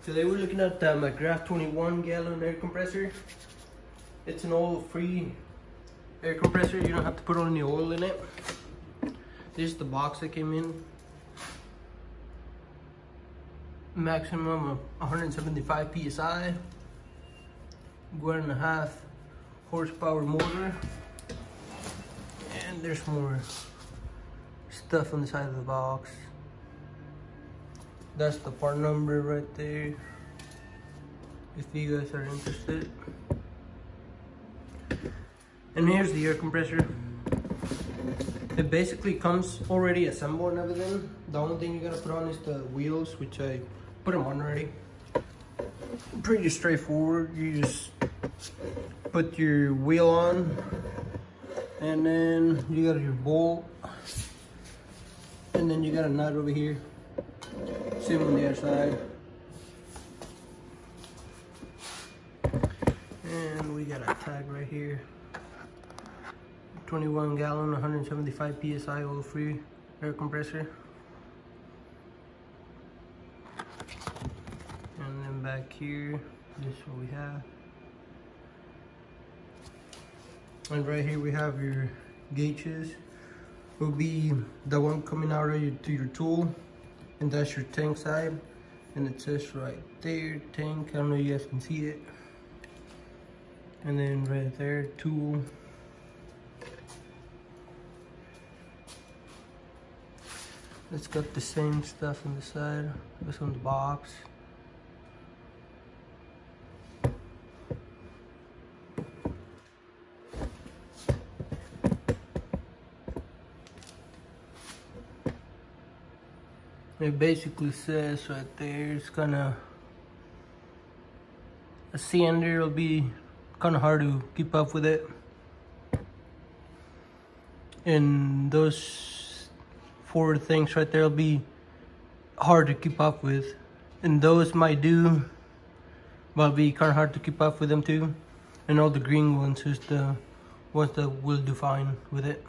Today we're looking at the McGraw 21-gallon air compressor. It's an oil-free air compressor. You don't have to put any oil in it. This is the box that came in. Maximum of 175 psi. 1.5 horsepower motor. And there's more stuff on the side of the box. That's the part number right there, if you guys are interested. And here's the air compressor. It basically comes already assembled and everything. The only thing you gotta put on is the wheels, which I put them on already. Pretty straightforward. You just put your wheel on, and then you got your bolt, and then you got a nut over here. Same on the other side. And we got a tag right here. 21-gallon, 175 psi oil-free air compressor. And then back here, this is what we have. And right here we have your gauges. Will be the one coming out of your tool. And that's your tank side, and it says right there, tank. I don't know if you guys can see it. And then right there, tool. It's got the same stuff on the side. This on the box. It basically says right there, it's a cylinder. It'll be kind of hard to keep up with it. And those 4 things right there will be hard to keep up with. And those might do, but it'll be kind of hard to keep up with them too. And all the green ones is the ones that will do fine with it.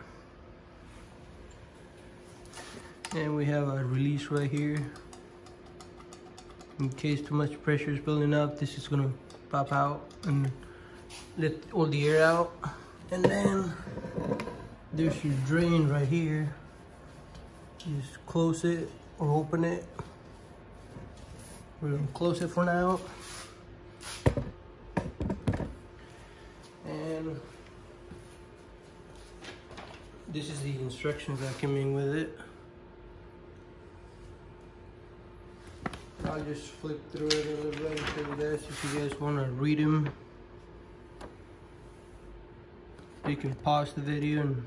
And we have a release right here. In case too much pressure is building up, this is gonna pop out and let all the air out. And then there's your drain right here. Just close it or open it. We're gonna close it for now. And this is the instructions that came in with it. I'll just flip through it a little bit and show you guys if you guys want to read them. You can pause the video and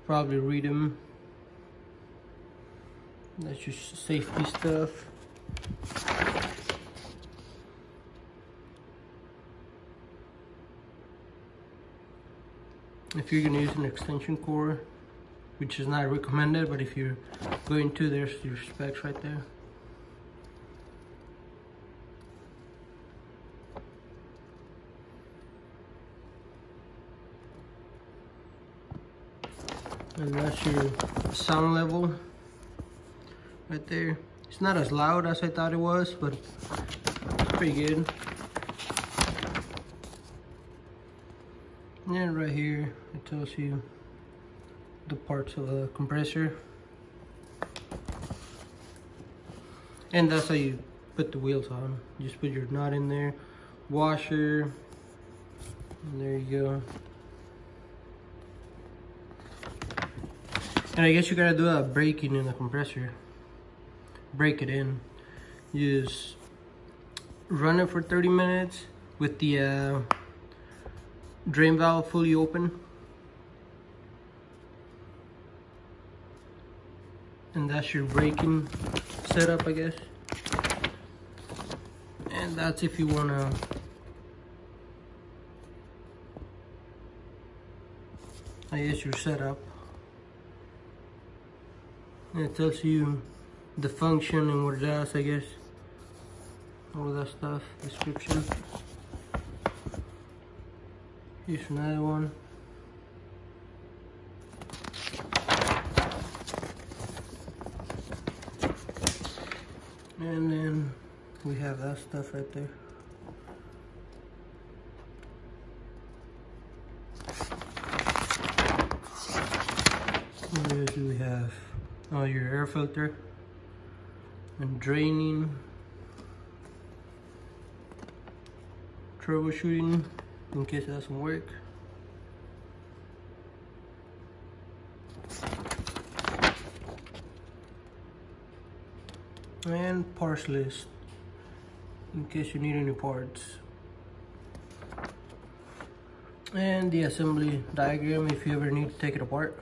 probably read them. That's just safety stuff. If you're going to use an extension cord, which is not recommended, but if you're going to, there's your specs right there. And that's your sound level right there. It's not as loud as I thought it was, but it's pretty good. And right here, it tells you the parts of the compressor. And that's how you put the wheels on. You just put your nut in there, washer, and there you go. And I guess you gotta do a braking in the compressor. Break it in. You just run it for 30 minutes with the drain valve fully open. And that's your braking setup, I guess. And that's if you wanna your setup. And it tells you the function and what it does, I guess. All of that stuff, description. Here's another one. And then we have that stuff right there. What else do we have? Oh, your air filter and draining, troubleshooting in case it doesn't work. And parts list in case you need any parts. And the assembly diagram if you ever need to take it apart.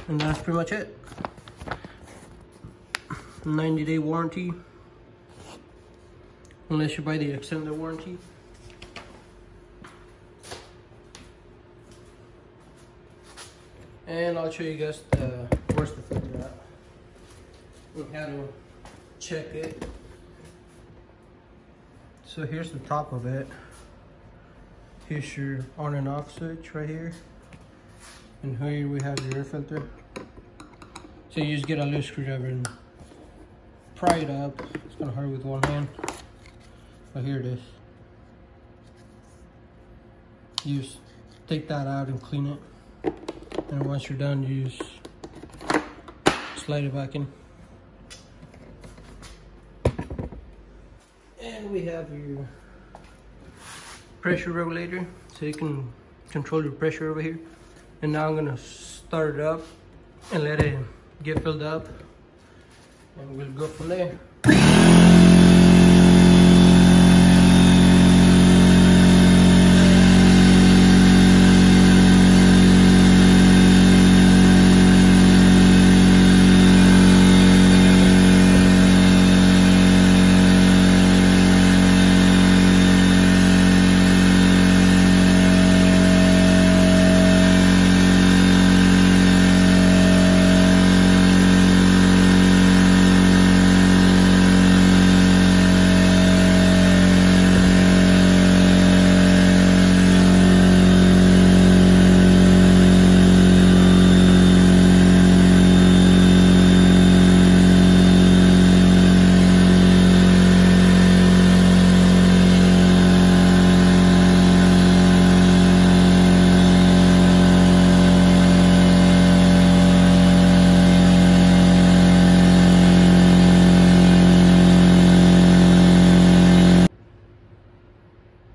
And that's pretty much it. 90-day warranty, unless you buy the extended warranty. And I'll show you guys where's the filter at and how to check it. So here's the top of it. Here's your on and off switch right here. And here we have your air filter. So you just get a little screwdriver and pry it up. It's kind of hard with one hand, but here it is. You just take that out and clean it. And once you're done, you just slide it back in. And we have your pressure regulator, so you can control your pressure over here. And now I'm gonna start it up and let it get filled up, and we'll go from there.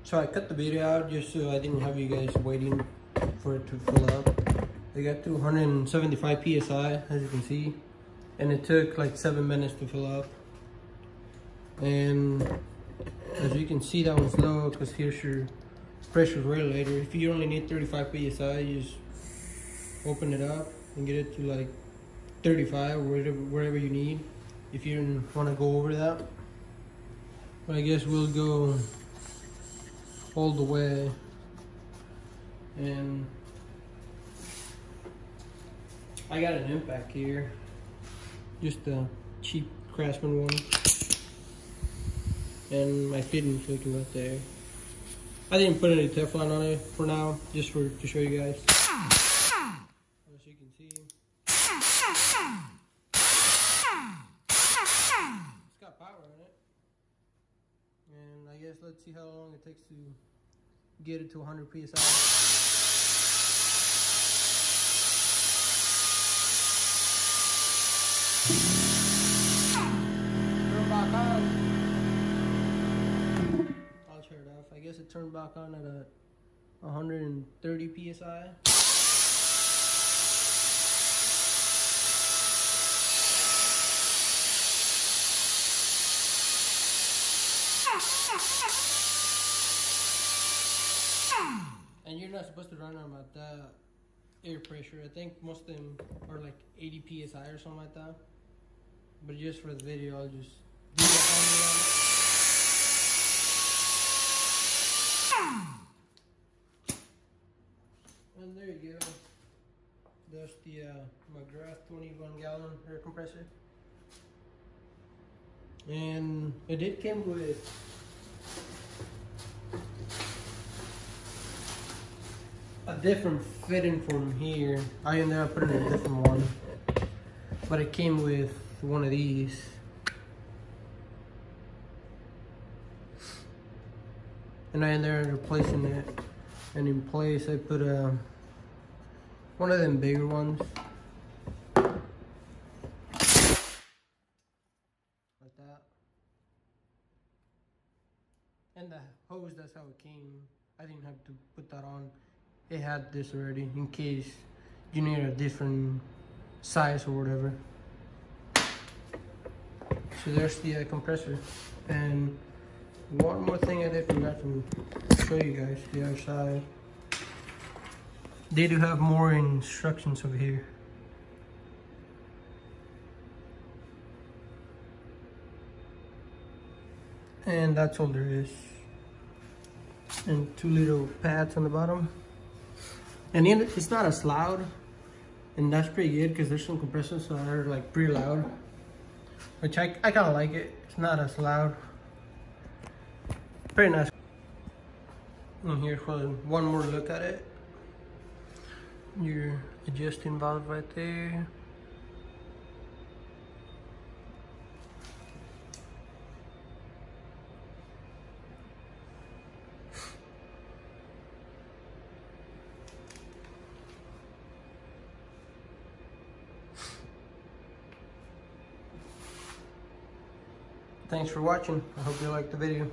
So I cut the video out just so I didn't have you guys waiting for it to fill up. It got to 175 PSI, as you can see, and it took like 7 minutes to fill up. And as you can see, that was low because here's your pressure regulator. If you only need 35 PSI, you just open it up and get it to like 35 or wherever you need, if you don't want to go over that. But I guess we'll go all the way. And I got an impact here, just a cheap Craftsman one, and my fitting filter right there. I didn't put any Teflon on it for now, just to show you guys. As you can see, it's got power in it. And I guess let's see how long it takes to get it to 100 PSI. Turn back on. I'll turn it off. I guess it turned back on at 130 PSI. And you're not supposed to run them at that air pressure. I think most of them are like 80 PSI or something like that. But just for the video, I'll just do that. And there you go. That's the McGraw 21-gallon air compressor. And it did come with a different fitting from here. I ended up putting a different one. but it came with one of these. And I ended up replacing it, and in place I put one of them bigger ones, like that. And the hose, that's how it came. I didn't have to put that on. It had this already in case you need a different size or whatever. So there's the compressor. And one more thing I did forgot to show you guys, the other side. They do have more instructions over here. And that's all there is. And two little pads on the bottom. And it's not as loud, and that's pretty good because there's some compressors that are like pretty loud, which I kind of like it. It's not as loud. Pretty nice. And here for one more look at it. Your adjusting valve right there. Thanks for watching. I hope you liked the video.